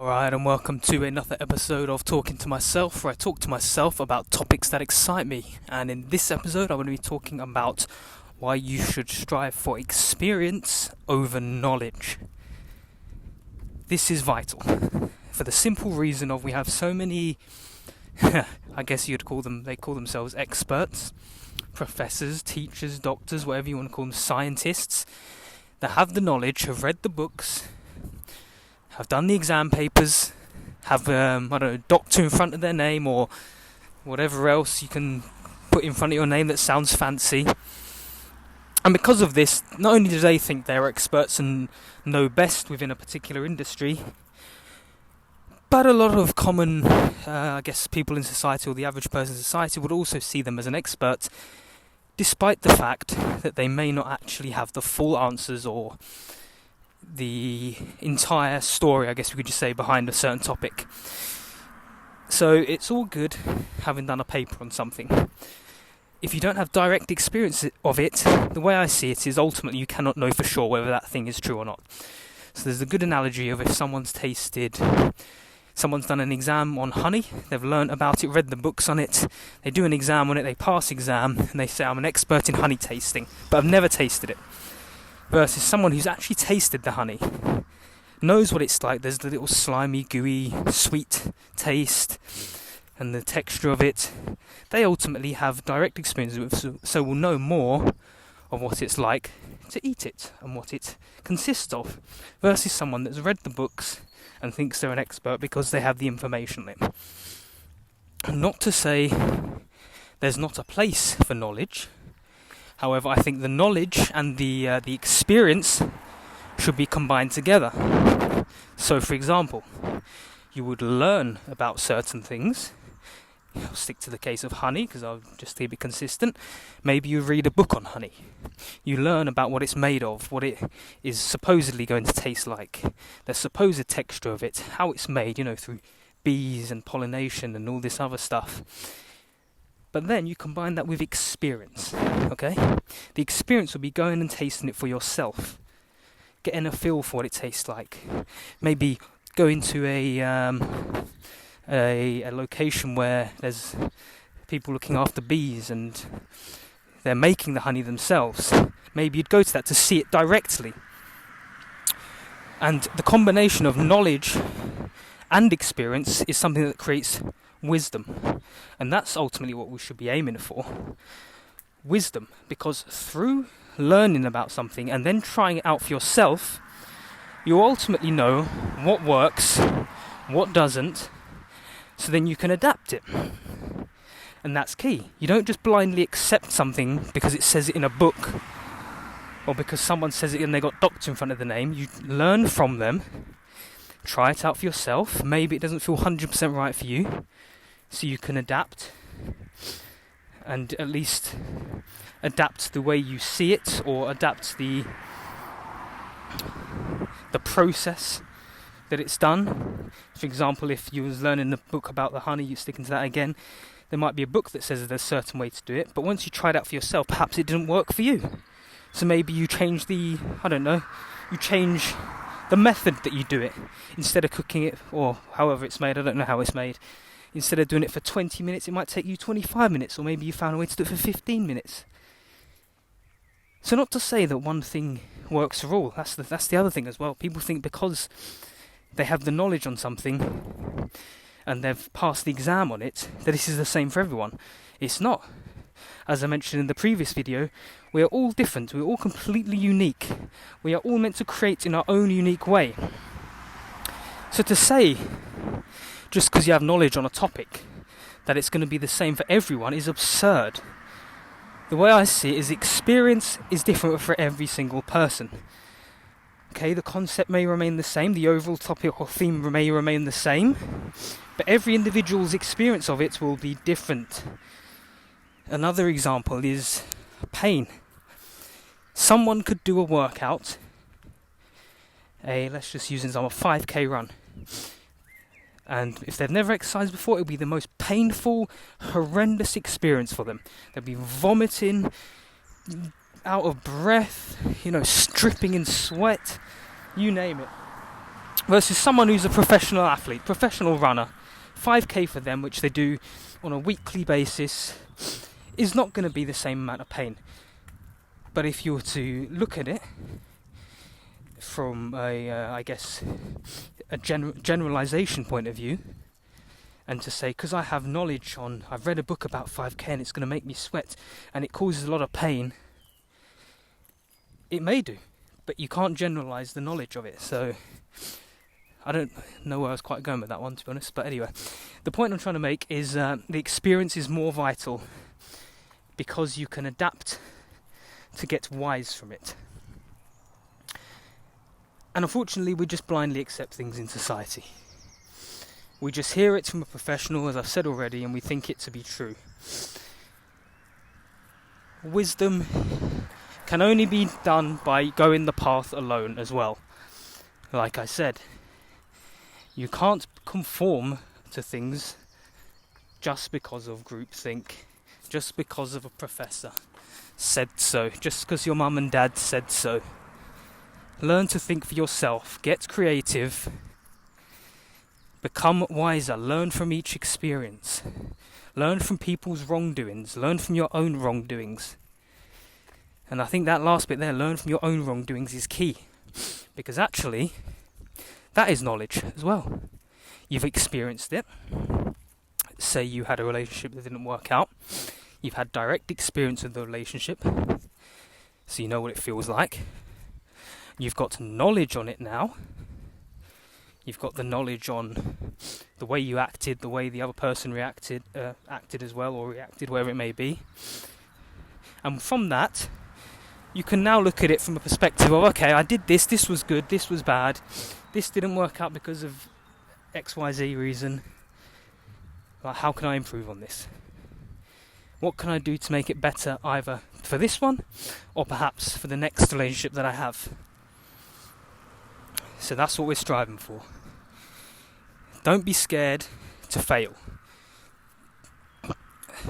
Alright, and welcome to another episode of Talking to Myself, where I talk to myself about topics that excite me. And in this episode, I'm going to be talking about why you should strive for experience over knowledge. This is vital, for the simple reason of we have so many, I guess you'd call them, they call themselves experts, professors, teachers, doctors, whatever you want to call them, scientists, that have the knowledge, have read the books, have done the exam papers, have, doctor in front of their name or whatever else you can put in front of your name that sounds fancy. And because of this, not only do they think they're experts and know best within a particular industry, but a lot of common, people in society or the average person in society would also see them as an expert, despite the fact that they may not actually have the full answers or the entire story, I guess we could just say, behind a certain topic. So it's all good having done a paper on something. If you don't have direct experience of it, the way I see it is ultimately you cannot know for sure whether that thing is true or not. So there's a good analogy of if someone's done an exam on honey, they've learnt about it, read the books on it, they do an exam on it, they pass exam, and they say, I'm an expert in honey tasting, but I've never tasted it. Versus someone who's actually tasted the honey, knows what it's like. There's the little slimy, gooey, sweet taste and the texture of it. They ultimately have direct experience with it, so will know more of what it's like to eat it and what it consists of, versus someone that's read the books and thinks they're an expert because they have the information on it. Not to say there's not a place for knowledge. However, I think the knowledge and the experience should be combined together. So, for example, you would learn about certain things. I'll stick to the case of honey because I'll just keep it consistent. Maybe you read a book on honey. You learn about what it's made of, what it is supposedly going to taste like, the supposed texture of it, how it's made, through bees and pollination and all this other stuff. But then you combine that with experience, okay? The experience will be going and tasting it for yourself, getting a feel for what it tastes like. Maybe going to a location where there's people looking after bees and they're making the honey themselves. Maybe you'd go to that to see it directly. And the combination of knowledge and experience is something that creates wisdom, and that's ultimately what we should be aiming for. Wisdom, because through learning about something and then trying it out for yourself, you ultimately know what works, what doesn't, so then you can adapt it. And that's key. You don't just blindly accept something because it says it in a book or because someone says it and they got doctor in front of the name. You learn from them, try it out for yourself. Maybe it doesn't feel 100% right for you, so you can adapt and at least adapt the way you see it, or adapt the process that it's done. For example, if you was learning the book about the honey, you sticking to that again, there might be a book that says there's a certain way to do it, but once you try it out for yourself, perhaps it didn't work for you. So maybe you change you change the method that you do it. Instead of cooking it, or however it's made, I don't know how it's made, instead of doing it for 20 minutes, it might take you 25 minutes, or maybe you found a way to do it for 15 minutes. So not to say that one thing works for all, that's the other thing as well. People think because they have the knowledge on something and they've passed the exam on it, that this is the same for everyone. It's not. As I mentioned in the previous video, we are all different, we're all completely unique. We are all meant to create in our own unique way. So to say, just because you have knowledge on a topic, that it's going to be the same for everyone is absurd. The way I see it is experience is different for every single person. Okay, the concept may remain the same, the overall topic or theme may remain the same, but every individual's experience of it will be different. Another example is pain. Someone could do a workout, let's just use an example, a 5k run. And if they've never exercised before, it'll be the most painful, horrendous experience for them. They'll be vomiting, out of breath, stripping in sweat, you name it. versus someone who's a professional athlete, professional runner. 5k for them, which they do on a weekly basis, is not going to be the same amount of pain. But if you were to look at it from a generalization point of view, and to say, because I've read a book about 5k and it's going to make me sweat and it causes a lot of pain, it may do, but you can't generalize the knowledge of it. So I don't know where I was quite going with that one, to be honest. But anyway, the point I'm trying to make is the experience is more vital because you can adapt to get wise from it. And unfortunately, we just blindly accept things in society. We just hear it from a professional, as I've said already, and we think it to be true. Wisdom can only be done by going the path alone as well. Like I said, you can't conform to things just because of groupthink, just because of a professor said so, just because your mum and dad said so. Learn to think for yourself, get creative, become wiser, learn from each experience, learn from people's wrongdoings, learn from your own wrongdoings. And I think that last bit there, learn from your own wrongdoings, is key, because actually that is knowledge as well. You've experienced it. Say you had a relationship that didn't work out, you've had direct experience of the relationship, so you know what it feels like. You've got knowledge on it now. You've got the knowledge on the way you acted, the way the other person acted as well, or reacted, wherever it may be. And from that, you can now look at it from a perspective of, okay, I did this, this was good, this was bad, this didn't work out because of XYZ reason. Like, how can I improve on this? What can I do to make it better, either for this one, or perhaps for the next relationship that I have? So that's what we're striving for. Don't be scared to fail.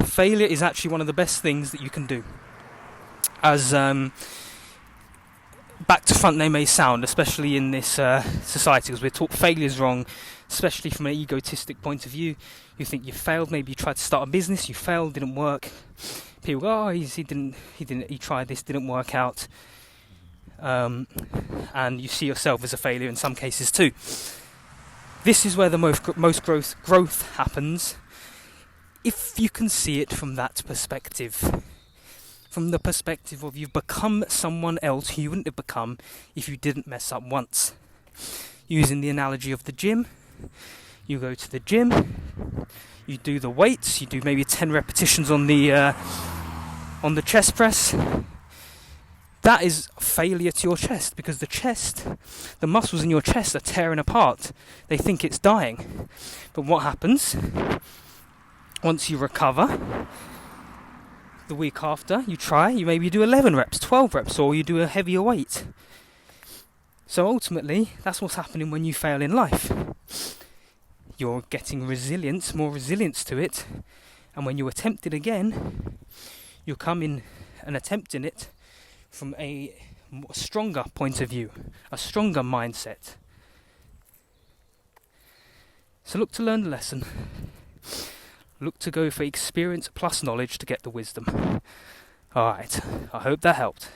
Failure is actually one of the best things that you can do. As back to front they may sound, especially in this society, because we're taught failure is wrong, especially from an egotistic point of view. You think you failed. Maybe you tried to start a business, you failed, didn't work. People go, oh, he tried this, didn't work out. And you see yourself as a failure in some cases too. This is where the most growth happens, if you can see it from that perspective. From the perspective of, you've become someone else who you wouldn't have become if you didn't mess up once. Using the analogy of the gym, you go to the gym, you do the weights, you do maybe 10 repetitions on the chest press. That is failure to your chest, because the muscles in your chest are tearing apart. They think it's dying. But what happens? Once you recover, the week after, you maybe do 11 reps, 12 reps, or you do a heavier weight. So ultimately, that's what's happening when you fail in life. You're getting more resilience to it, and when you attempt it again, you'll come in and attempting it from a stronger point of view, a stronger mindset. So look to learn the lesson. Look to go for experience plus knowledge to get the wisdom. Alright, I hope that helped.